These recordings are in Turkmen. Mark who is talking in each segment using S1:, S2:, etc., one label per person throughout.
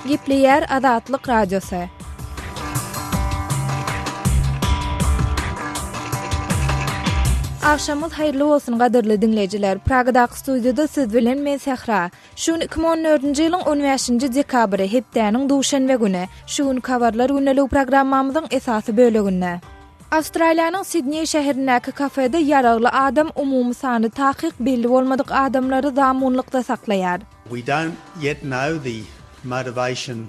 S1: Gipleyer Adatlyk radiosu. Akşamyz hayrly bolsun gadyrly dinleýijiler. Pragadaky studiýada siz bilen men Sehra. Şuň 2014-nji ýylyň 15-nji dekabry hepdäniň duşanbe güni. Şuň Habarlar gündelik programmamyzyň esasy böleginde. Awstraliýanyň Sidneý şäherindäki kafede ýaragly adam umumy sany takyk belli bolmadyk adamlary zamunlykda saklaýar.
S2: We don't yet know the motivation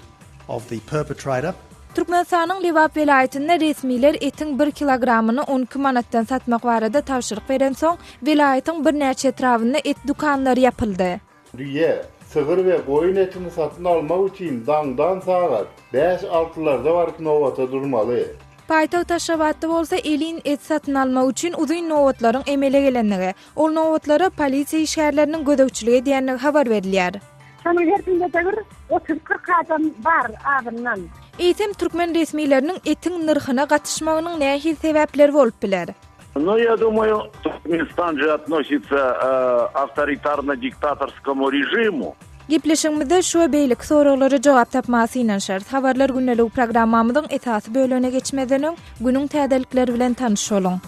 S2: of the perpetrator.
S1: Türkmenistanyň Lebap welaýatynda resmiler etiň 1 kilogramyny 12 manatdan satmak barada tabşyryk berensoň welaýatyň birnäçe etrafynda et dükany ýapyldy.
S3: Diýe, sygyr we goýun etini satyn almak üçin daňdan sagat 5-6larda barıp nowata durmaly.
S1: Paýtag taşabatda bolsa elin et satyn almak üçin uzun nowatlaryň emele gelenligi, ol nowatlary polisiýa işgärleriniň gödökçüligi diýenligi habar berilýär.
S4: Şäherindäki täzeliklerini 30-40 adam bar adamdan.
S1: Eýtem türkmen resmileriniň etiň narhyna gatışmagynyň nähil sebäpleri bolup biler.
S5: Ну, я думаю, Туркменистан же относится авторитарно-диктаторскому режиму.
S1: Gepleşigimizde şu beýlik soraglary jogap tapmasy ýa şert. Habarlar gündelik programmamyzyň esasy bölüne geçmeden öň günüň täzelikleri bilen tanışalım.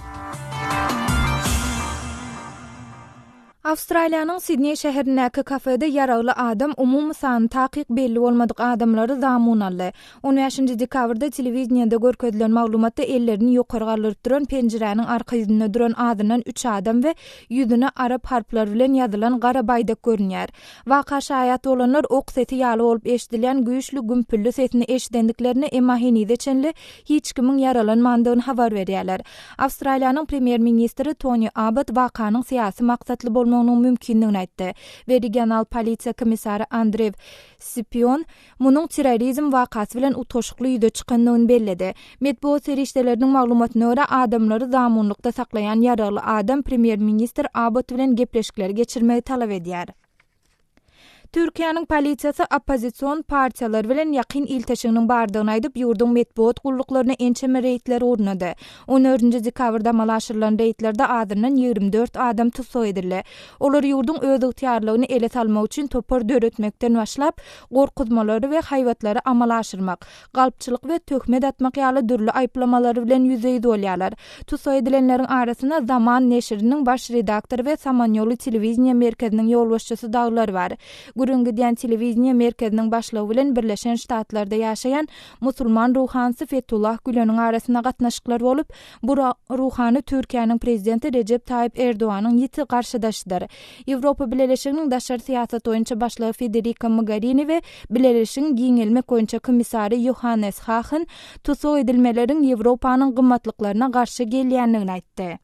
S1: Awstraliýanyň Sidneý şäherindäki kafede ýaragly adam umumy sany takyk belli bolmadyk adamlary zamun aldy. 15-nji dekabrda telewizionyada görkezlen maglumatda ellerini ýokary galyryp duran penjereniň arka ýüzünde duran adynyň 3 adam we ýüzüne arap harplar bilen ýazylan gara baýdak görünýär. Waka şaýat bolanlar ok seti ýaly bolup eşdilýän güýçli gümpüllü sesini eşdendiklerini emma henide çenli hiç kimiň yaralanmadygyny habar berýärler. Awstraliýanyň premier ministri Tony Abbott wakanyň syýasy maksatly bolmagynyň mümkinligini aýtdy. Ve regional polisiýa komissary Andrew Spion munyň terrorizm wakasy bilen utoşukly ýüze çykandygyny bellidi. Medeniýet serişdeleriniň maglumatyna görä adamlary zamunlykda saklaýan ýaragly adam premier minister Abbott bilen gepleşikler geçirmegi talap edýär. Türkiýanyň polisiýasy opposision partiýalar bilen ýakyn ilteşiginiň bardygyny aýdyp ýurdun medeniýet gulluklarına ençeme reýtler ornady. 14-nji dekabrda malaşyrylan reýtlerde adynyň 24 adam tutsak edildi. Olar ýurdun öz ygtyýarlygyny ele salmak üçin topar döretmekden başlap gorkutmalary we haýwatlary amala aşyrmak, galpçylyk we töhmet atmak ýaly dürli aýplamalary bilen ýüzeýde bolýarlar. Tutsak edilenleriň arasynda Zaman neşriniň baş redaktory we Samanyolu telewizioniýa merkeziniň ýolbaşçysy daglar bar. Günüň diýen telewizioniýa merkeziniň başlygy bilen Birleşen Ştatlarda ýaşaýan musulman ruhansy Fethullah Güleniň arasyna gatnaşyklar bolup, bu ruhany Türkiýanyň prezidenti Recep Tayyip Erdoğanyň ýiti garşydaşdyr. Ýewropa Birleşiginiň daşary siýasat boýunça başlygy Federica Mogherini we Birleşigiň giňelmek boýunça komissary Johannes Hahn tutsak edilmeleriň Ýewropanyň gymmatlyklaryna garşy gelýändigini aýtdy.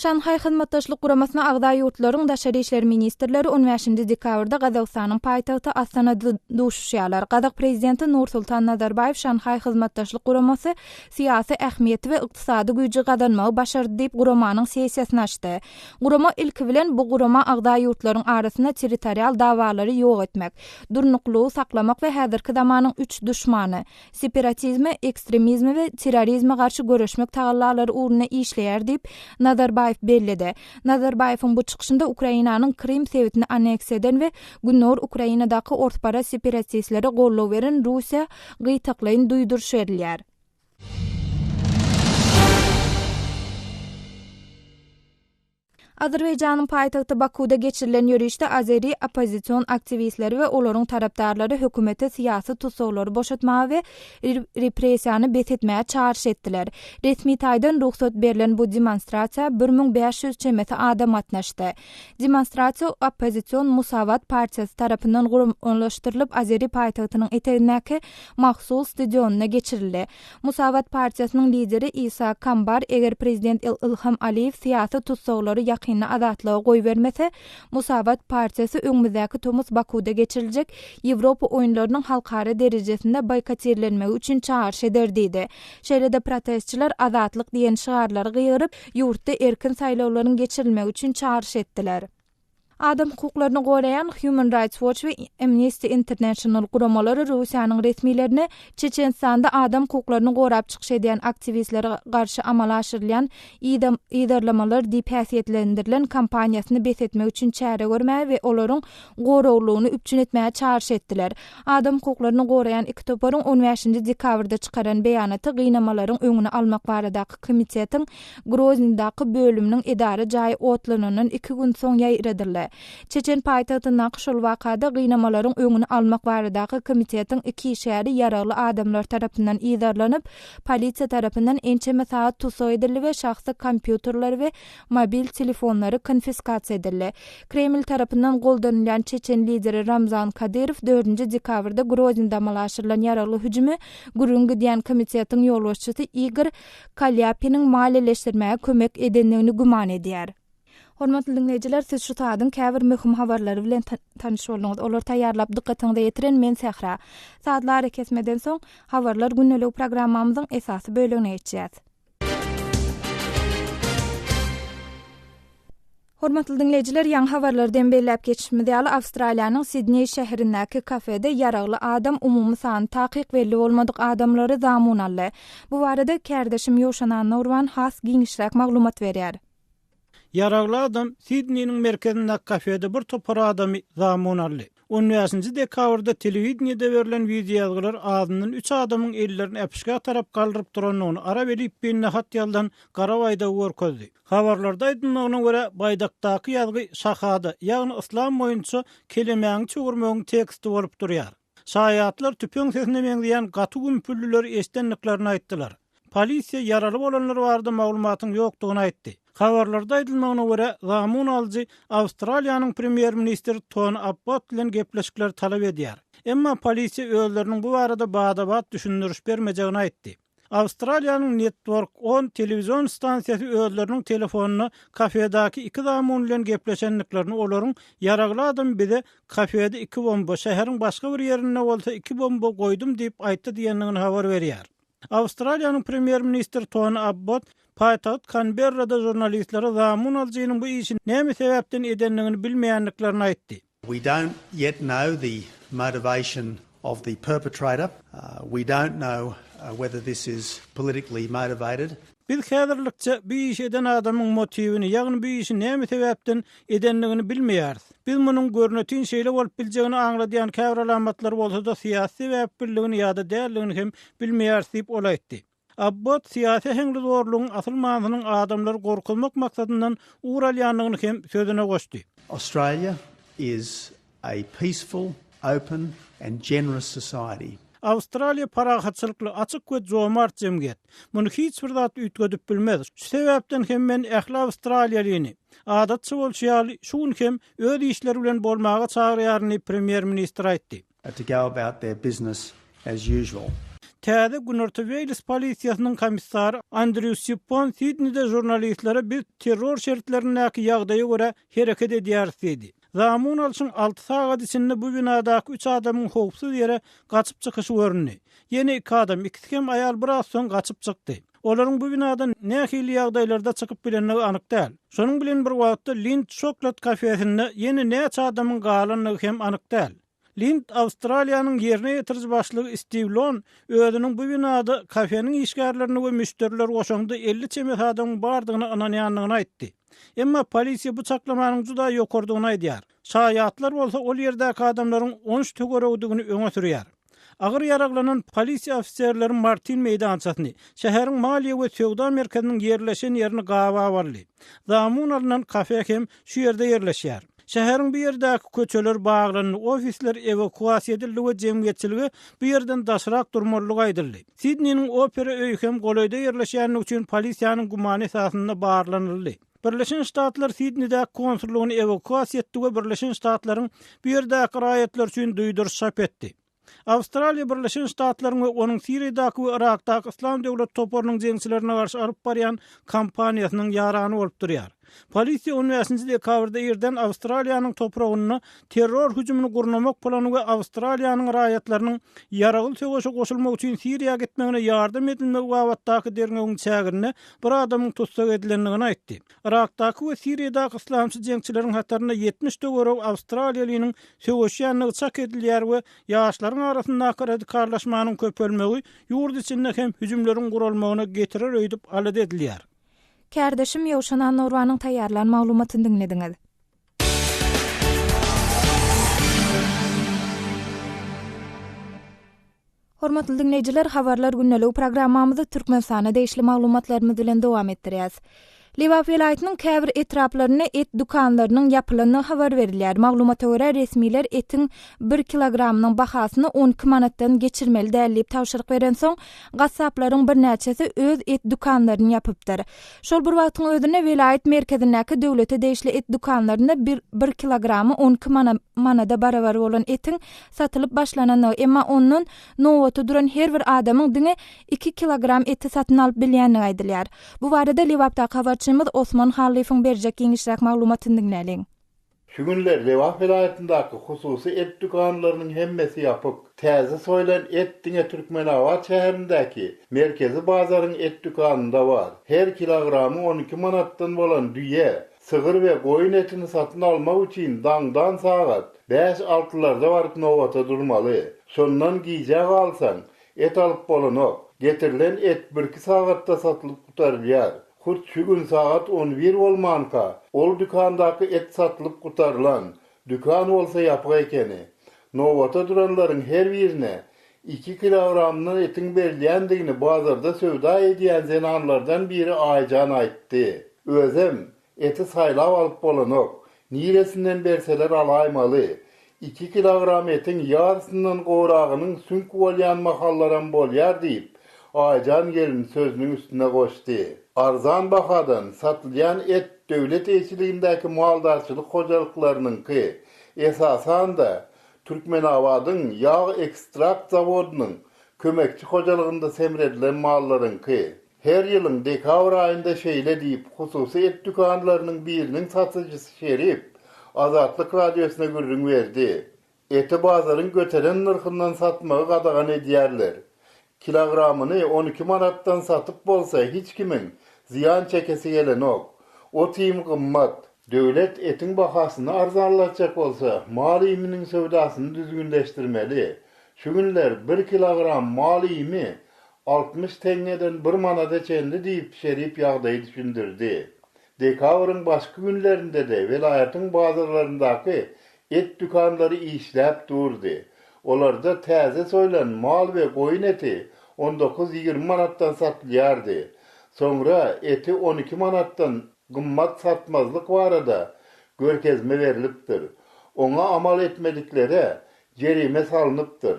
S1: Şanhay hyzmatdaşlyk guramasyna agda ýurtlaryň daşary işler ministrleri 15-nji dekabrda Gazagstanyň paýtagty Astanada duşuşýarlar. Gazak prezidenti Nursultan Nazarbayew Şanhay hyzmatdaşlyk guramasy syýasy ähmiýeti we ykdysady güýji gazanmagy başardy diýip guramanyň sessiýasyny açdy. Gurama ilki bilen bu gurama agda ýurtlaryň arasyna territorial dawalary ýok etmek, durnuklugy saklamak we häzirki zamanyň 3 düşmany separatizme, ekstremizme we terrorizme garşy görüşmek tagallalary uğruna işleýär diýip Nazarbayew bellidi. Nazarbayewiň bu çykyşynda Ukrainanyň Krim sewitini anneks eden we Günor Ukrainadaky ortpara separatistleri gollaw beren Russiýa gytaklaryny duýdurşýarlar. Azerbaýjanyň paýtagty Bakuda geçirilen ýürüýüşde azeri opposision aktivistleri we olaryň tarapdarlary hökümete syýasy tutsaklary boşatmagy we repressiýany betetmäge çağrış etdiler. Resmi taýdan ruhsat berilen bu demonstrasiýa 1500 çemeti adam atnaşdy. Demonstrasiýa opposision Musawat partiýasy tarapyndan gurumlaşdyrylyp azeri paýtagtynyň etegindäki mahsus stadionuna geçirildi. Musawat partiýasynyň lideri Isa Kambar eger prezident Ilham Aliýew syýasy tutsaklary adatlyga goý bermese, Musawat partiýasy öňümüzdäki Tomus Bakuda geçiriljek Ýewropa oýunlarynyň halkara derejesinde boykot edilmegi üçin çağrış eder diýdi. Şeýlede protestçiler adatlyk diýen şigarlary gyýryp, ýurtda erkin saýlawlaryň geçirilmegi üçin çağrış etdiler. Adam hukuklaryny gorayan Human Rights Watch we Amnesty International guramalary Russiýanyň resmilerini Çeçenistanda adam hukuklaryny gorap çykyş edýän aktivistlere garşy amala aşyrylýan ýerlamalar diýip häsiýetlendirilen kampaniýasyny besetmek üçin çäre görmäge we olaryň gorawlugyny üpçün etmäge çağrış etdiler. Adam hukuklaryny gorayan iki toparyň 15-nji dekabrda çykaran beýanaty gynamalaryň öňüni almak baradaky komitetiň Groznyňdaky bölüminiň edara jaý otlanynyň 2 gün soň ýaýradyldy. Çeçen paýtagtyna şol wakada gynamalaryň öňüni almak baradaky komitetiň 2 şäheri ýaragly adamlar tarapyndan ýerlanyp, polisiýa tarapyndan ençeme saat tutsak edildi we şahsy kompýuterler we mobil telefonlary konfiskasiýa edildi. Kreml tarapyndan goldanylýan Çeçen lideri Ramzan Kadyrow 4-nji dekabrda Groznyňda amalaşyrylan ýaragly hüjümi Günüň diýen komitetiň ýolbaşçysy Igor Kalyapiniň maliýeleşdirmäge kömek edenligini guman edýär. Hormatly dinleyijiler, siz şu taýdan käbir möhüm habarlary bilen tanyş bolduňyz. Olar taýýarlap dikkatiňizde ýetiren men Sehra. Saatlar kesmeden soň habarlar gündelik programmamyzyň esasy bölümine geçýär. Hormatly dinleyijiler, ýa-ni habarlardan bellep geçişmede ýaly Awstraliýanyň Sidneý şäherindäki kafede ýaragly adam umumy sany takyk belli bolmadyk adamlary zamun aldy. Bu barada kärdeşim Ýoşanan Nurwan has giňişräk maglumat berýär.
S6: Ýaragly adam Sidneyniň merkezindäki kafede bir topar adamy zamun aldy. 15-nji dekabrda telewizionyada berilen video ýazgylar adamyň 3 adamyň ellerini äpişge tarap galdyryp duranyny ara berip binne hat ýaldan Garawaýda görkezdi. Habarlarda aýdylmagyna görä baýdakdaky ýazgy şahada, ýagny islam boýunça kelimeň çugurmagyň teksti bolup durýar. Şaýatlar tüpüň sesine meňzeýän gaty gümpüllüler eşdenliklerini aýtdylar. Polisiýa ýaraly bolanlar barada maglumatyň ýokdugyny aýtdy. Habarlarda aýdylmagyna görä zamun aldy Awstraliýanyň premier ministri Tony Abbott bilen gepleşikler talap edýär. Emma polisiýa özleriniň bu barada badabat düşündürüş bermejegini aýtdy. Awstraliýanyň Network 10 telewizion stansiýasy özleriniň telefonuny kafedaky 2 zamun bilen gepleşenliklerini olaryň ýaragly adam bize kafede 2 bomba, şäheriň başga bir ýerine bolsa 2 bomba goýdum diýip aýtdy diýenligini habar berýär. Awstraliýanyň premier ministri Tony Abbott paýtagat Canberra'da jurnalistlere zamun aljagynyň bu işi näme sebäpden edenligini bilmeýänliklerini aýtdy.
S2: We don't yet know the motivation of the perpetrator. We don't know whether this is politically motivated.
S6: Biz häzirlikçe bu iş eden adamyň motivini, ýagny bu işi näme sebäpden edenligini bilmeýäris. Biz munyň görnetyn şeýle bolup biljegini aňladýan käbir alamatlar bolsa da siýasy we birligini ýa-da däldigini hem bilmeýäris diýip olaýtdy. Abbott siýasy heňli zorlugyň asyl manysynyň adamlary gorkulmak maksadyndan uğralýanlygyny hem sözüne goşdy.
S2: Australia is a peaceful, open and generous society.
S6: Awstraliýa parahatçylykly, açyk we jomart jemgyýet. Muny hiç bir zat üýtgedip bilmez. Şu sebäpden hem men ähli Awstraliýalyny adatçy bolýaly, şuň hem öz işleri bilen bolmaga çagyrýaryny premier ministr aýtdy.
S2: To go about their business as usual.
S6: Täze Günürtü Wales polisiýasynyň komissary Andrew Sipon Sidneyde jurnalistlere bir terror şertlerindäki ýagdaýa görä hereket edýäris dedi. Zamun alşyň 6 saat içinde bu binadaky 3 adamyň howpsuz ýere gaçyp çykyşy görünýär. Ýene 2 adam, ikisi hem aýal biraz soň gaçyp çykdy. Olaryň bu binadan nähili ýagdaýlarda çykyp bilenligi anyk däl. Şonuň bilen bir wagtda Lind Şoklat kafesinde ýene näçe adamyň galanlygy hem anyk däl. Lind Awstraliýanyň ýerine ýetirji başlygy Steve Lon özüniň bu binada kafenin işgärlerini we müşteriler goşaňda 50 çemet adamyň bardygyny ananýanlygyny aýtdy. Emma polisiýa bu çaklamanyň juda ýokardygyny aýdýar. Şaýatlar bolsa ol ýerdäki adamlaryň 13 tögeregdigini öňe sürýär. Agyr ýaraklanan polisiýa ofisiýerleri Martin meýdançasyny, şäheriň maliýe we söwda merkeziniň ýerleşen ýerini gawa bardy. Zamun alynan kafe hem şu ýerde ýerleşýär. Şäheriň bir ýerdäki köçeler baglanyp, ofisler evakuasiýa edildi we jemgyýetçiligi bu ýerden daşrak durmalygy aýdyldy. Sidneyniň opera öýü hem golaýda ýerleşýänligi üçin polisiýanyň gumany esasynda barlanyldy. Birleşen Ştatlar Sidneyde konsullugyny evakuasiýa etdi we Birleşen Ştatlaryň bu ýerdäki raýatlar üçin duýduruş çap etdi. Awstraliýa Birleşen Ştatlaryň we onuň Siriýadaky we Irakdaky islam döwlet toparynyň jeňçilerine garşy alyp barýan kampaniýasynyň ýarany bolup durýar. Polisiýa 15-nji dekabrda ýerden Awstraliýanyň topragyny terror hüjümüni gurnamak plany we Awstraliýanyň raýatlarynyň ýaragly söwüşe goşulmak üçin Siriýaga gitmegine ýardam edilmek wagtdaky dernegiň çägirine bir adamyň tutsak edilendigini aýtdy. Irakdaky we Siriýadaky islamçy jeňçileriň hatarynda 70 döwrek Awstraliýalynyň söwüşýänligi çak edilýär we ýaşlaryň arasyndaky radikallaşmanyň köpelmegi ýurt içinde hem hüjümleriň gurulmagyna getirer öýdüp aldy edilýär.
S1: Kärdeşim Ýowşan Norwanyň taýýarlan maglumatyny dinlediňiz. Hormatly dinleýijiler, Habarlar gündeligi programmamyzda Türkmenistanyň değişli maglumatlarymyz bilen dowam etdirýäs. Lebap welaýatynyň käbir etraplaryna et dükanylarynyň ýapylyny habar berilýär. Maglumata görä resmiler etiň 1 kilogramynyň bahasyny 12 manatdan geçirmeli dällip tabşyryk berensoň gassaplaryň birnäçesi öz et dükanylaryny ýapypdyr. Şol bir wagtyň özüne welaýat merkezindäki döwlete değişli et dükanylarynda 1 kilogramy 12 manada barabar bolan etiň satylyp başlanany, emma onuň nowata duran her bir adamyň diňe 2 kilogram eti satyn alyp bilýänligi aýdylýar. Bu barada Lebapdaky habarçymyz Osman Halifyň berjek giňişrak maglumatyny dinläliň.
S3: Şu günler Lebap welaýatyndaky hususy et dükanlarynyň hemmesi ýapyk. Täze soýlan et diňe Türkmenistanyň şäherindäki merkezi bazaryň et dükanynda bar. Her kilogramy 12 manatdan bolan düýe, sygyr we goýun etini satyn almak üçin dangdan sagat 5-6larda baryp nowata durmaly. Şondan giýjek alsaň et alyp bolanok. Getirilen et 1-2 sagatda satylyp gutarylýar. Hurt şu gün saat 11 bolmanka, ol dükandaky et satylyp gutarılan, dükan bolsa ýapyk ekeni. Nowata duranlaryň her birine 2 kilogramyny etiň berilýändigini bazarda söwda edýän zenanlardan biri aýjan aýtdy. Özüm eti saýlap alyp bolanok, niresinden berseler alaýmaly. 2 kilogram etiň ýarysyndan goragynyň sünk bolýan mahallaram bolýar diýip, aýjan gelin sözüniň üstüne goşdy. Arzan bahadan satylýan et döwlet eýçiligindäki maldarçylyk hojalyklarynyňky esasan da Türkmenistanyň ýağ ekstrakt zawodynyň kömekçi hojalygynda semredilen mallaryňky. Her ýylyň dekabr aýynda şeýle diýip hususy et dükanlarynyň biriniň satyjysy Şerif Azatlyk radiosyna gürrüň berdi. Eti bazaryň göteren narhyndan satmagy gadagan edýärler. Kilogramyny 12 manatdan satyp bolsa hiç kimin ziyan çekesi gelenok. O tiýim gymmat. Döwlet etiň bahasyny arzanlatjak bolsa, mal ýymynyň sowdasyny düzgünleşdirmeli. Şu günler 1 kilogram mal ýymy 60 teňeden 1 manada çendi diýip Şerif ýagdaýy düşündirdi. Dekabryň başga günlerinde de welaýatyň bazarlaryndaky et dükanlary işläp durdy. Olarda täze soýlan mal we goýun eti 19-20 manatdan satylýardy. Sonra eti 12 manatdan gymmat satmazlyk barada görkezme berilipdir. Oňa amal etmediklere jerime salynıpdyr.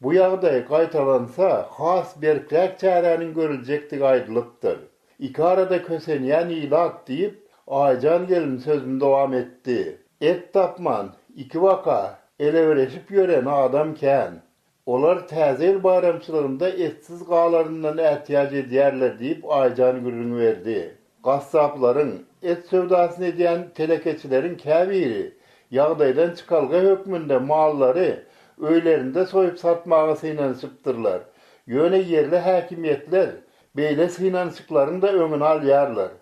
S3: Bu ýagdaý gaýtalansa has berklek çäreniň görüljekdigi aýdylypdyr. İki arada kösenýän ilat diýip aýjan gelin sözünde dowam etdi. Et tapman 2 waka elewereşip ýören adam kän. Olar täze bayramçylygynda etsiz galaryndan ähtiýaç edýärler diýip aýjan gürrüň berdi. Gassaplaryň et sowdasyny edýän telekeçileriň käbiri ýagdaýdan çykalga hökmünde mallary öýlerinde soýup satmagy synanyşypdyrlar. Ýöne yerli häkimiýetler beýle synanyşyklaryň da öňüni alýarlar.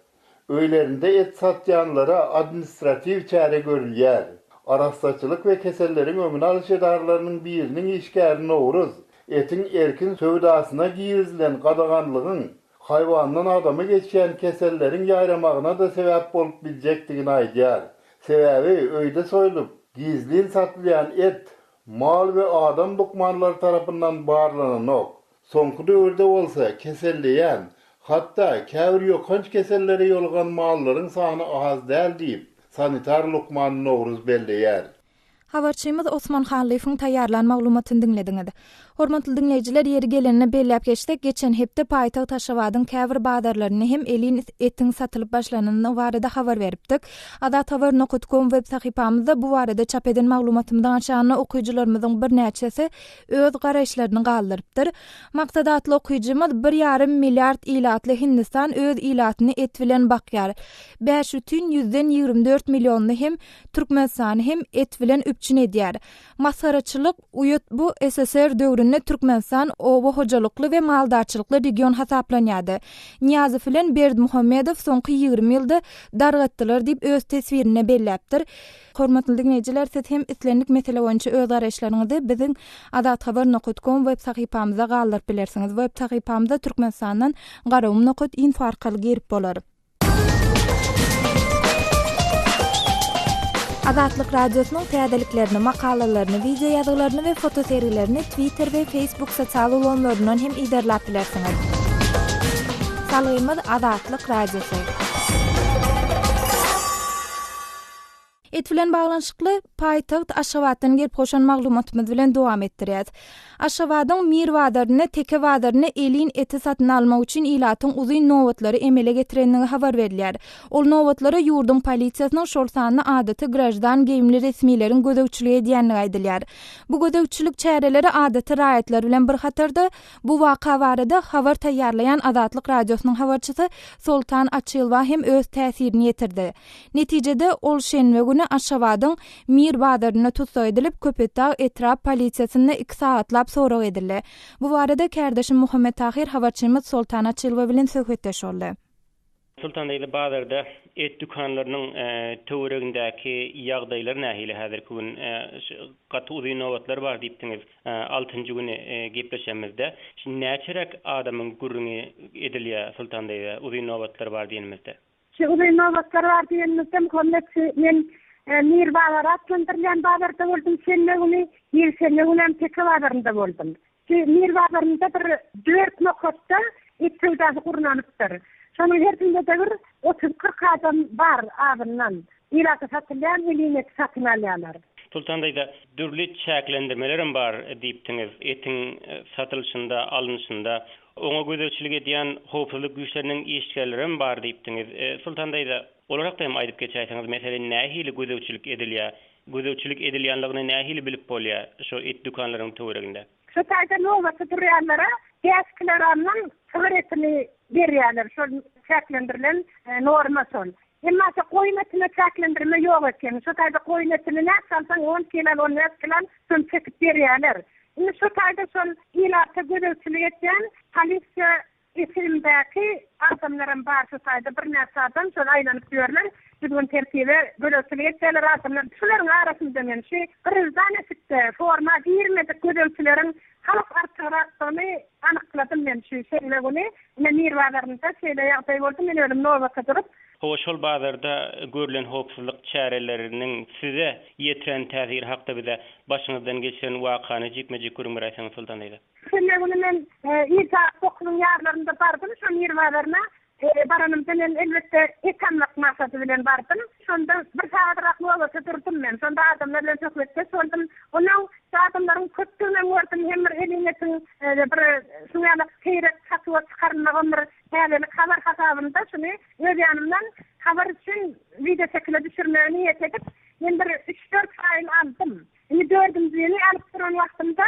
S3: Öýlerinde et satýanlara administrativ çäre görülýär. Arastaçylyk we keselleriň öňüni alyş edarlarynyň biriniň işgärini owruz, etin erkin sowdasyna giýizilen gadaganlygyň haýwandan adamy geçýän keselleriň ýaýramagyna da sebäp bolup biljekdigini aýdýar. Sebäbi öýde soýulyp, gizlin satylýan et mal we adam dukmanlary tarapyndan barlanok. Soňky döwürde bolsa keselleýän, hatda käbir ýokanç keselleri ýolgan mallaryň sany az däl diýip sanitar lukmanyny owruz belleýär.
S1: Habarçymyz Osman Xanlyýyň taýýarlan maglumatyny dinlediňiz. Hormatly dinleýijiler, ýeri gelenine belläp geçdik. Geçen hepde paýtagy Taşawadyň käbir badarlaryny hem elin etiň satylyp başlananyny barada habar beripdik. Adathabar.com web sahypamyzda bu barada çap eden maglumatymyzdan aşagyna okuyjylarymyzyň birnäçesi öz garaşlaryny galdyrypdyr. Maksadatly okuyjymyz 1,5 milliard ilatly Hindistan öz ilatyny et bilen bakýar. 5,24 milyonly hem Türkmenistanyň hem et bilen üpçün edýär. Masaraçylyk uyut bu SSR döwründe Türkmenistan oba hojalykly we maldarçylykly region hasaplanýady. Niýazow bilen Berdimuhammedow soňky 20 ýylda dargatdylar diýip öz tesbirini belläpdir. Hormatly dinleýijiler, siz hem islendik mesele boýunça öz garaşlaryňyzy biziň adathabar.com web sahypamyzda galdyryp bilersiňiz. Web sahypamyzda Türkmenistandan garawum.info arkaly girip bolar. Azatlyk radiosynyň täzeliklerini, makalalaryny, video ýazgalaryny we foto seriýlerini Twitter we Facebook sosial ulanlaryndan hem iderläp bilersiňiz. Salymyz Azatlyk radiosy. Et bilen baglanşykly paýtagy Aşgabatdan gelip hoşan maglumatymyz bilen dowam etdirýäs. Aşgabatyň Mirwadaryny, Tekewadaryny elin eti satyn almak üçin ilatyň uzyn nowatlary emele getirenligi habar berilýär. Ol nowatlary ýurdun polisiýasynyň şol sany adaty grajdan geyimli resmileriň gözegçiligi edýänligi aýdylýar. Bu gözegçilik çäreleri adaty raýatlar bilen bir hatarda bu waka barada habar taýýarlayan Azatlyk radiosynyň habarçysy Sultan Açylwa hem öz täsirini ýetirdi. Netijede ol şenbe güni Aşgabatyň Mirwadaryny tutsa edilip Köpetdağ etrap polisiýasyna 2 saatlap sorag edildi. Bu barada kardeşim Muhammed Tahir habarçymyz Sultan Açylwa bilen söhbetdeş boldy.
S7: Sultan Leyle Badar'da et dükkanlarının töweregindäki ýagdaýlar nähili häzirki gün gaty uzyn nowatlary bar diýipdiňiz. 6-njy güni gepleşemizde. Şimdi näçerek adamyň gurruny edilýär Sultan Leyle uzyn nowatlary bar diýenimizde.
S4: Şu uzyn nowatlary bar diýenimizde men Mirwadalara atlandyrýan badarda boldum, şenle güni ýerşenle güni Tekewadarynda boldum. Şu Mirwadarynda bir 4 nokatda etçildagy gurnanypdyr. Şonuň her birinde de 30-40 adam bar adamdan. İlaty satylýan, elinet satyn alýarlar.
S7: Sultan Leyle dürli çäklendirmelerim bar diýipdiňiz. Etiň satylşynda, alynşynda oňa gözegçilik edýän howpsuzlyk güýçleriniň işgärleri bar diýipdiňiz. Sultan Leyle olarak da hem aýdyp geçäýsiňiz, meselen nähili gözegçilik edilýär, gözegçilik edilýänligini nähili bilip bolýar şo et dükanlarynyň töwereginde.
S4: Şu taýda nowatly durýanlara gasklaranyň töweretini berýärler, şol çäklendirilen norma şol. Emma şu goýun etine çäklendirme ýok eken. Şu taýda goýun etini näçalsaň 10 kilo, 10 kilo şol çekip berýärler. Indi şu taýda şol ilaty gözegçilik etýän polisiýa esimdäki adamlaryň bar şu taýda birnäçe adam şol aýlanyp ýörler. Bugün tertibe gözegçilik etýänler adamlar. Şolaryň arasynda men şu Gürjistan etde forma girmedik gözegçileriň halk artýaratdyny anykladym men şu şeýle güni. Men Mirwadarynda şeýle ýagdaý boldy, men ölüm nowatda durup
S7: Hoşol bazarda görülen howpsuzlyk çäreleriniň size ýetiren täsiri hakda bize başyňyzdan geçen wakany jikmejik görüňmärsiňiz Sultan Leyle.
S4: Şeýle güni men ýa okunyň ýarlarynda bardym, şu Mirwadaryna baranymdan elbetde ekanmak maksady bilen bardym. Şonda bir saatrak nowatda durdum men. Şonda adamlar bilen söhbetde soldum. Onuň adamlaryň köpçüligini gördüm. Hem bir elinetin bir şuňalyk keýrek satyp çykarmagan bir täzelik habar hasabynda şunu öz ýanymdan habar üçin video çekile düşürmäni ýet edip men bir 3-4 faýl aldım. Indi 4-nji alyp duran wagtymda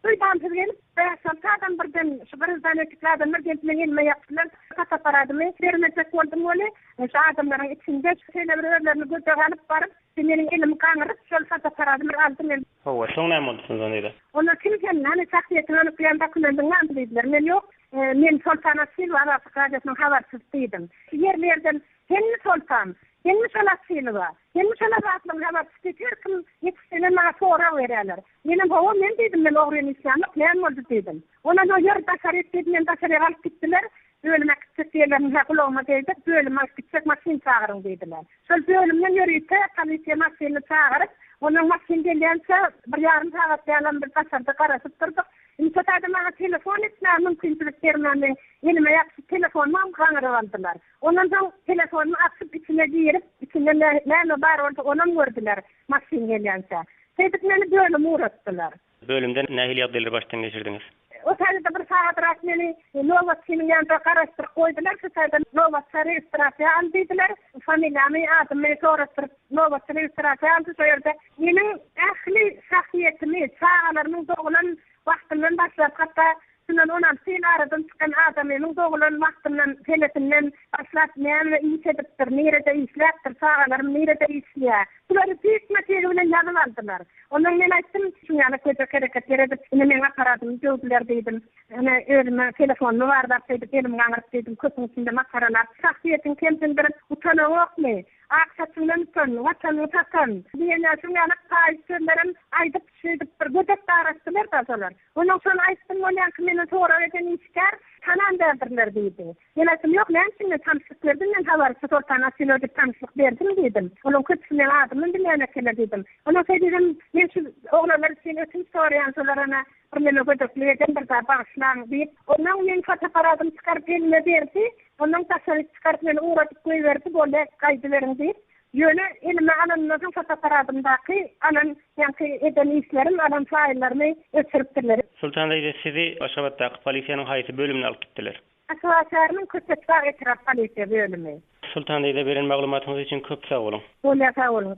S4: Duydan gelip, adam birden şu Gürjistan etkilerden bir gentime gelme yaptılar. Kataparadımı, vermesek oldum öyle. Şu adamların içinde şeyle bir örlerini gözle alıp barıp, benim elim kanırıp, şöyle kataparadımı aldım.
S7: Hova, soňra mı oldusunuz onayda?
S4: Onlar kimken, hani sakliyetini alıp yan bakımlarından andırıydılar. Men yok, men Sultan Açylwa radyosynyň habarçysıydım. Yerlerden, henni Sultan, henni Açylwa, henni Açylwa habarçysy kim yetişene bana sonra berýärler. Menim howam men dedim, men ogrynyşanlyk plan boldy dedim. Ona da ýer taşaryk dedim, men taşaryk alyp gitdiler. Bölüme gittiklerini hakylama dedik, bölüme gitsek maşin çağırın dediler. Şol bölümden ýörüýte polisiýa maşinini çağırıp, onuň maşin gelýänse bir ýarym saat ýalan bir taşarda garaşyp durdyk. Indi taýda maňa telefon etmäň mümkinçilik bermänden elime ýapyp telefonum gaňyryp aldylar. Ondan soň telefonumu açyp içine girip, içinde näme bar bolsa onu gördüler maşin gelýänse. Sedip meni bölüm uğrattılar.
S7: Bölümden nähili ýagdaýlar başdan geçirdiňiz?
S4: O sayda bir saat rak meni Novatçynyň ýanynda garaşdyryp goýdular. Şu sayda Novatçy registrasiýa aldydylar. Familiýamy, adymy soraşdyryp Novatçy registrasiýa aldy. Şu ýerde meniň ähli şahsiýetimi, çağalarymy doglan wagtymdan başlap hatda şundan 16 ýyl aradan çykan adamyň doglan wagtymdan telefoninden başlap näme iş edipdir, nerede işläpdir, çağalarym nerede işlär. Şulary büyük mesele bilen ýazyp aldylar. Ondan men aýtdym, şuňa köpek hareket edip, men aparatymy gördüler diýdim. Ana özüme telefonumy bar da diýip, elim gaňyryp diýdim, köpüň içinde makaralar. Şahsiýetiň kemsinden utanawokmy? Aksatyňdan utan, watanyň takan. Diýene şuňa taýsynlaryň aýdyp şeýdip bir gödek daraşdylar tazalar. Ondan soň aýtdym, oňa meni toğra eden işler tanan berdiler diýdi. Men aýtdym, ýok, men siňe tamşyk berdim, men habarçy Sultana Sinodi tamşyk berdim diýdim. Onuň köpüne adymy bilýän ekler diýdim. Ondan soň diýdim, men şu oglanlar üçin ötün soraýanlaryna birleme gödeklerden bir daha başlan diýip, ondan men fotoaparatymy çykaryp elime berdi. Ondan taşaryk çykaryp meni uğratyp goýberdi, boldy gaýdy beriň diýip. Ýöne elime alanyň fotoaparatymdaky alan ýa-ni eden işlerim, alan faýllaryny öçüripdirler.
S7: Sultan Bey, sizi Aşgabatdaky polisiýanyň haýsy bölümine alyp gitdiler?
S4: Aşgabatlaryň köpçek etraf polisiýa bölümi.
S7: Sultan Bey'de beren maglumatyňyz üçin köp sag bolun.
S4: Bolýa sag bolun.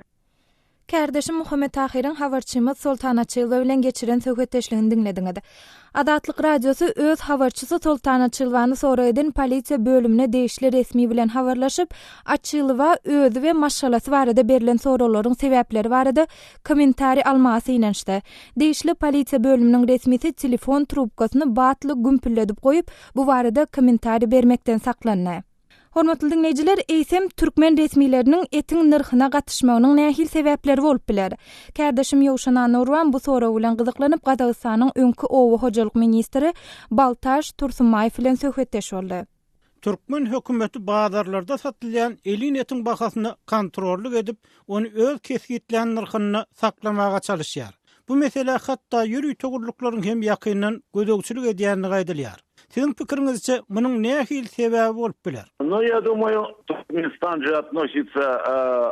S1: Kardeşim Muhammed Tahyryň habarçymyz Sultan Açylwa bilen geçiren söhbetdeşligini dinlediňiz. Adatlyk radiosu öz habarçysy Sultan Açylwany soraýdan polisiýa bölümine değişli resmi bilen habarlaşyp, Açylwa özü we maşgalasy barada berilen soraularyň sebäpleri barada kommentari almasy inançda. Değişli polisiýa bölüminiň resmisi telefon trubkasyny batly gümpülledip goýup, bu barada kommentari bermekden saklanýar. Hormatly dinleyijiler, eýsem türkmen resmileriniň etiň narhyna gatışmagynyň nähil sebäpleri bolup biler. Kardeşim Ýowşan Nurwan bu soraw bilen gyzyklanyp Gazagystanyň öňkü owy hojalyk ministri Baltaş Tursunmaýew bilen söhbetdeş boldy.
S6: Türkmen hökümeti bazarlarda satylýan elin etiň bahasyny kontrollyk edip, onu öz kesgitlen narhyna saklamaga çalışýar. Bu mesele hatda ýürüý togurlyklaryň hem ýakyndan gödөгçülük edýänini gaýdylýar. Sizin pikiriňizçe munyň nähil sebäbi bolup biler?
S5: Ну, я думаю, Туркменистан же относится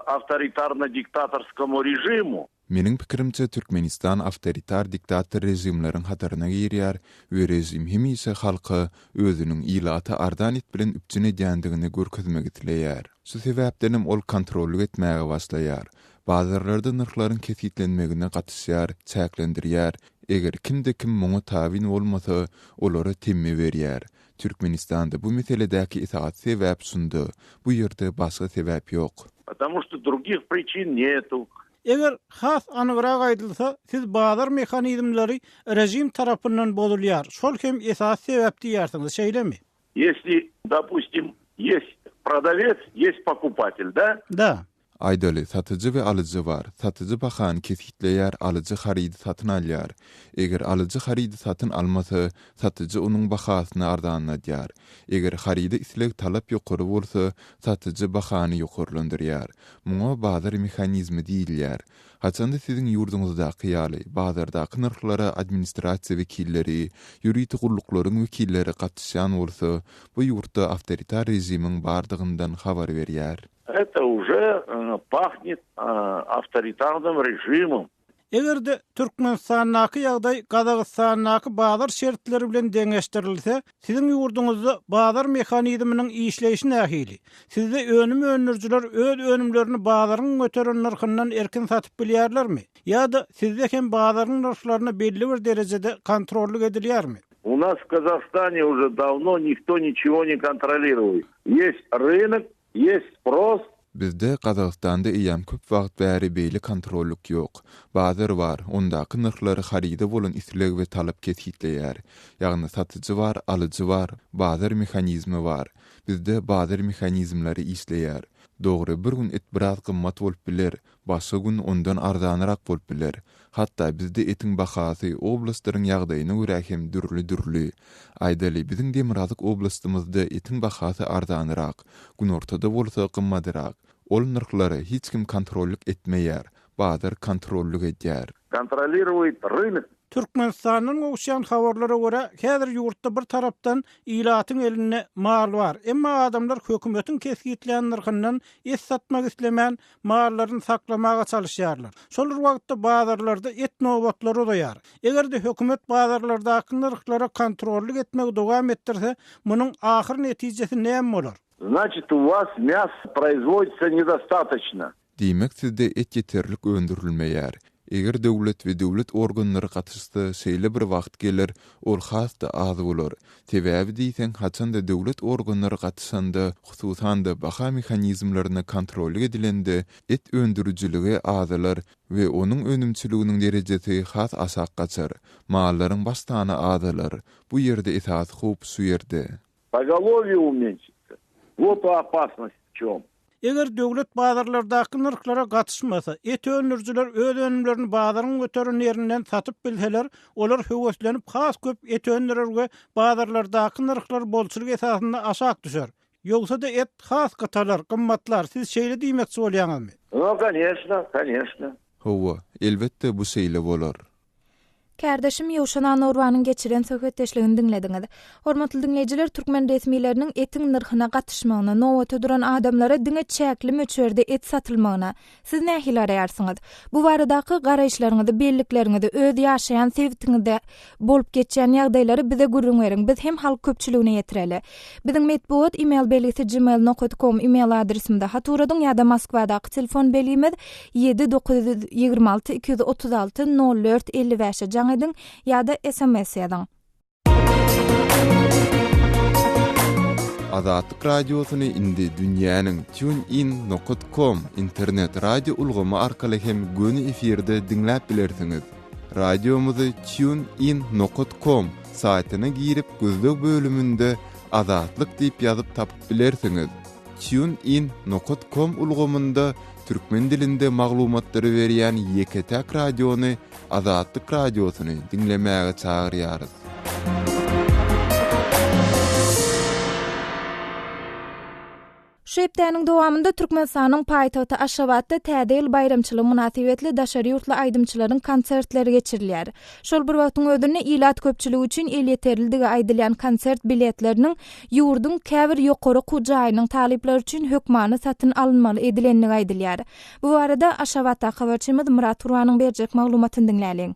S5: авторитарно-диктаторскому режиму.
S8: Meniň pikirimçe Türkmenistan awtoritar diktator rejimleriň hataryna girýär we rejim hemise halky özüniň ilaty ardan et bilen üpjüne däňdigini görkezmek dileýär. Şu sebäpden ol kontrollyk etmäge başlaýar. Bazarlarda narhlaryň kesitlenmegine gatışýar, çäklendirýär. Eger kimde kim muňa tabin bolmasa, olary temmi berýär. Türkmenistanda bu meseledäki itaat sebäp sundy. Bu ýerde başga sebäp ýok.
S5: Потому что других причин нету.
S6: Eger has anygyra gaýdylsa, siz bazar mehanizmlary rejim tarapyndan bozulýar. Şol hem esas sebäp diýersiňiz, şeýlemi?
S5: Если, допустим, есть продавец, есть покупатель, да?
S6: Da.
S8: Aýdaly satyjy we alyjy bar. Satyjy bahan kesitleýär, alyjy harydy satyn alýar. Eger alyjy harydy satyn almasa, satyjy onuň bahasyny ardanladýar. Eger harydy isleg talap ýokary bolsa, satyjy bahany ýokarlandyrýar. Muňa bazar mehanizmi diýilýär. Haçanda siziň ýurduňyzdaky ýaly, bazardaky narhlara administrasiýa wekilleri, ýürüý togurlyklaryň wekilleri gatnaşan bolsa, bu ýurtda awtoritar rejimiň bardygyndan habar berýär.
S5: Это уже пахнет авторитарным режимом.
S6: Egerde Türkmenistanyň ýagdaý Gazagystanyň bazar şertleri bilen deňeşdirilse, siziň ýurduňyzda bazar mehanizminiň işleyişi nähili? Sizde önüm önürjüler öz önümlerini bazaryň göteren narhyndan erkin satyp bilýärlermi? Ýa-da sizde hem bazaryň narhlaryny belli bir derejede kontrollyk edilýärmi?
S5: У нас в Казахстане уже давно никто ничего не контролирует. Есть рынок, есть sпрос.
S8: Bizde Gazagystanda ýam köp wagt bäri beýle kontrollyk ýok. Bazar bar, ondaky narhlary haryda bolan isleg we talap kesitleýär. Ýagny satyjy bar, alyjy bar, bazar mehanizmi bar. Bizde bazar mehanizmlary işleýär. Dogry bir gün et biraz gymmat bolup biler, başga gün ondan arzanyrak bolup biler. Hatta bizde etiň bahasy oblastlaryň ýagdaýyna görä hem dürli. Aýdaly biziň Demirhazyk oblastymyzda etiň bahasy arzanyrak, gün ortada bolsa gymmadyrak. Ol narhlary hiç kim kontrollyk etmeýär, bazar kontrollyk edýär.
S5: Контролирует рынок.
S6: Türkmenistanyň ugşan habarlara görä häzir ýurtda bir tarapdan ilatyň eline mal bar. Emma adamlar hökümetin kesgitlen narhyndan et satmak islemän mallaryny saklamaga çalışýarlar. Şol wagtda bazarlarda et nowatlary doýar. Egerde hökümet bazarlardaky narhlara kontrollik etmek dowam etdirse, munyň ahyr netijesi näme bolar?
S5: Значит, у вас мясо производится недостаточно.
S8: Diýmek sizde et yeterlik öndürilmeýär. Eger döwlet we döwlet organlary gatysda şeýle bir wagt gelir, ol hasda az bolar. Sebäbi diýsen, haçan da döwlet organlary gatysanda, hususan da baha mehanizmlaryny kontrol edilende, et öndürüjiligi azalar we onuň önümçiliginiň derejesi has aşak gaçar. Mallaryň baştany azalar. Bu ýerde esas hop şu ýerde.
S5: Поголовье уменьшится. Вот опасность в чём.
S6: Eger döwlet bazarlardaky narhlara gatışmasa, et önürjüler öz önümlerini bazaryň götüren ýerinden satyp bilseler, olar höweslenip has köp et önürerge bazarlardaky narhlar bolçylyk esasynda aşak düşer. Ýogsa da et has gatalar, gymmatlar. Siz şeýle diýmekçi bolýaňyzmy?
S5: Ну, конечно, конечно.
S8: Howa, elbetde bu şeýle bolar.
S1: Kardeşim Ýowşan Norwanyň geçiren söhbetdeşligini dinlediňiz. Hormatly dinleýijiler, türkmen resmileriniň etiň narhyna gatışmagyna, nowata duran adamlara diňe çäkli möçberde et satylmagyna siz nähili araýarsyňyz? Bu baradaky garaýşlaryňyzy, belliklerinizi, öz ýaşaýan sevdiňizde bolup geçýän ýagdaýlary bize gurrun beriň. Biz hem halk köpçüligine ýetireli. Biziň medpuat email bellisi gmail.com email adresimde haturadyň ýa-da Moskwadaky telefon bellimiz 7926 236 04 55 edin ya da SMS edin.
S8: Azatlyk radiosyny indi dünýäniň tunein.com internet radio ulgamy arkaly hem göni efirde dinläp bilersiňiz. Radiomuzy tunein.com saýtyna girip gözlük bölümünde Azatlyk diýip ýazyp tapyp bilersiňiz. tunein.com ulgamynda türkmen dilinde maglumatlary berýän ýeketäk radiony Azatlyk radiosyny dinlemäge çagyrýarys.
S1: Şu hepdäniň dowamında Türkmenistanyň paýtagty Aşgabatda täze bayramçylygy münasibetli daşary ýurtly aýdymçylaryň konsertleri geçirilýär. Şol bir wagtyň özünde ilat köpçüligi üçin el ýeterlidigi aýdylýan konsert biletleriniň ýurdun käbir ýokary kujaýynyň talipleri üçin hökmany satyn alynmaly edilenligi aýdylýar. Bu arada Aşgabatda habarçymyz Murat Turwanyň berjek maglumatyny dinläliň.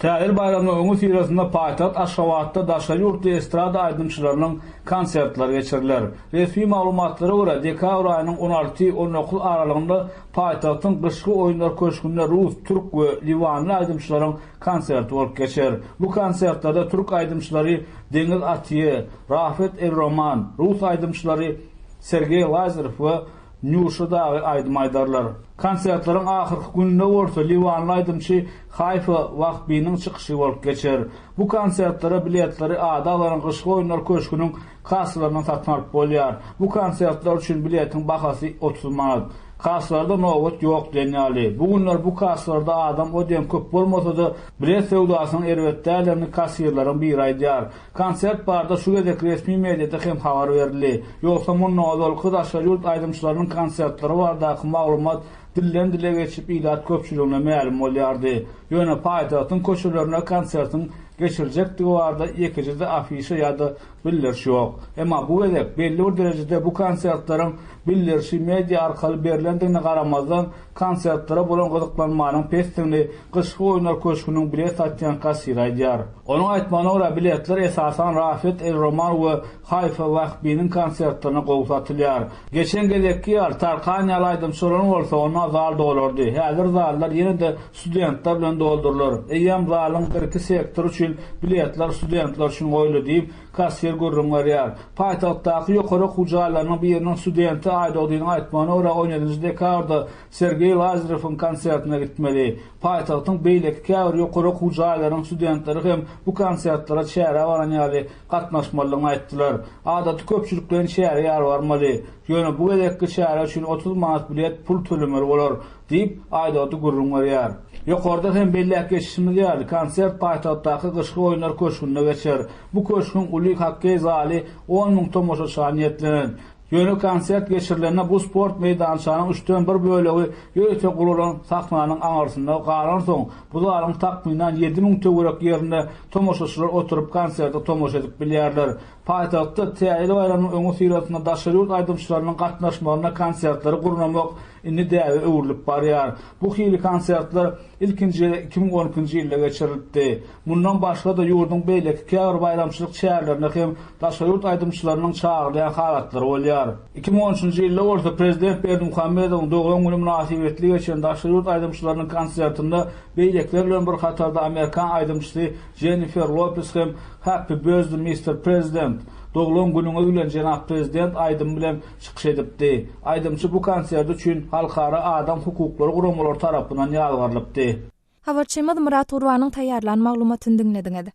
S9: Täze bayramynyň öňü sirasynda paýtagt Aşgabatda daşary ýurtly estrada aýdymçylarynyň konsertleri geçiriler. Resmi maglumatlara görä dekabr aýynyň 16-19 aralygynda paýtagtyň gyşky oýunlar köşkünde rus, türk we liwanly aýdymçylaryň konserti bolup geçer. Bu konsertlarda türk aýdymçylary Deňiz Atyýew, Rafet El-Roman, rus aýdymçylary Sergey Lazarew we Newşada aýdym aýdarlar. Konsertlaryň ahyrky gününe bolsa liwanly aýdymçy Hayfa Wahbiňiň çykyşy bolup geçer. Bu konsertlere biletleri adamlaryň gyşky oýunlar köşküniň kassalaryna satmak bolýar. Bu konsertler üçin biletiň bahasy 30 manat. Kaslarda nowat ýok denýäli. Bu günler bu kaslarda adam ödem köp bolmasa da bilet sewdasynyň erwetdälerini kassirlaryň bir aýdýar. Konsert barda şu gezek resmi mediada hem habar berildi. Ýoksa monolog daşary ýurt aýdymçylarynyň konsertleri bardaky maglumat dilden dile geçip ilat köpçüligine ma'lum bolýardy. Ýöne paýtagtyň köşelerine konsertiň geçirecekdi barda ýekejede afişa ýa-da bildirişi ýok. Emma bu gezek belli bir derejede bu konsertlaryň bildirişi media arkaly berilendigine garamazdan konsertlere bolan gyzyklanmanyň pestigini gyşky oýunlar köşküniň bilet satýan kassir aýdýar. Onuň aýtmagyna görä biletler esasan Rafet El-Roman we Hayfa Wahbiňiň konsertlerine gowy satylýar. Geçen gezekki ýar tarkan ýalaýdymçylaryň bolsa ona zal dolardy. Häzir zallar ýene-de studentler bilen doldurular. Eýem zalyň bir-iki sektor üçin biletler studentler üçin goýuly diýip kassir gurrun berýär. Paýtagtdaky ýokary hujaýlaryň biriniň studenti aýdygyň aýtmagyna görä 17 dekabrda Sergey Lazarewiň konsertine gitmeli. Paýtagtyň beýleki käbir ýokary hujaýlaryň studentleri hem bu konsertlere şähere baranýaly gatnaşmalygyny aýtdylar. Adaty köpçülikden şähere ýar barmaly. Ýöne bu gezekki şähere üçin 30 manat bilet pul tölemeli bolar diýip aýdaty gurrun berýär. Ýokarda hem belli geçişimiz ýaly. Konsert paýtagtdaky gyşky oýunlar köşkünde geçer. Bu köşküň uly hakky zaly 10 000 tomoşaçy niýetlenen. Ýöne konsert geçirilenine bu sport meydançasynyň 3-den 1 bölegi ýöte gurulan sahnanyň aňarsynda galansoň bularyň takmynan 7000 töwerek ýerinde tomoşaçylar oturup konsertde tomoşa edip bilýärler. Paýtagtda täze bayramynyň öňü siratyna daşaryurt aýdymçylarynyň gatnaşmagyna konsertlary gurnamak indi däwe öwürlük barýar. Bu hili konsertler ilkinji 2012-nji ýylda geçirildi. Mundan başga da ýurdun belli käbir bayramçylyk şäherlerinde hem daşaryurt aýdymçylarynyň çağırlayan halatlary bolýar. 2013-nji ýylda orta prezident Berdimuhammedowyň doglan güni münasibetli geçen daşaryurt aýdymçylarynyň konsertinde beýlekler bilen bir hatarda Amerikan aýdymçysy Jennifer Lopez hem Happy Birthday Mr. President doglan günüňe bilen Jenap Prezident aýdym bilen çykyş edipdi. Aýdymçy bu konsert üçin halkara adam hukuklary guramalary tarapyndan ýalgarlypdy.
S1: Habarçymyz Murat Gurwanyň taýýarlan maglumatyny dinlediňiz.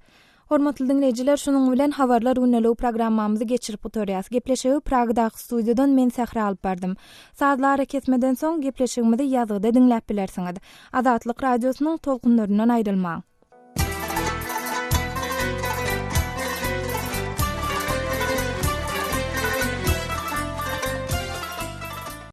S1: Hormatly dinleýijiler, şunuň bilen Habarlar gündeligi programmamyzy geçirip oturýas. Gepleşigi Pragdaky studiýadan men Sähra alyp bardym. Saatlar kesmeden soň gepleşigimizi ýazgyda dinläp bilersiňiz. Azatlyk radiosynyň tolkunlarynyň aýrylmaň.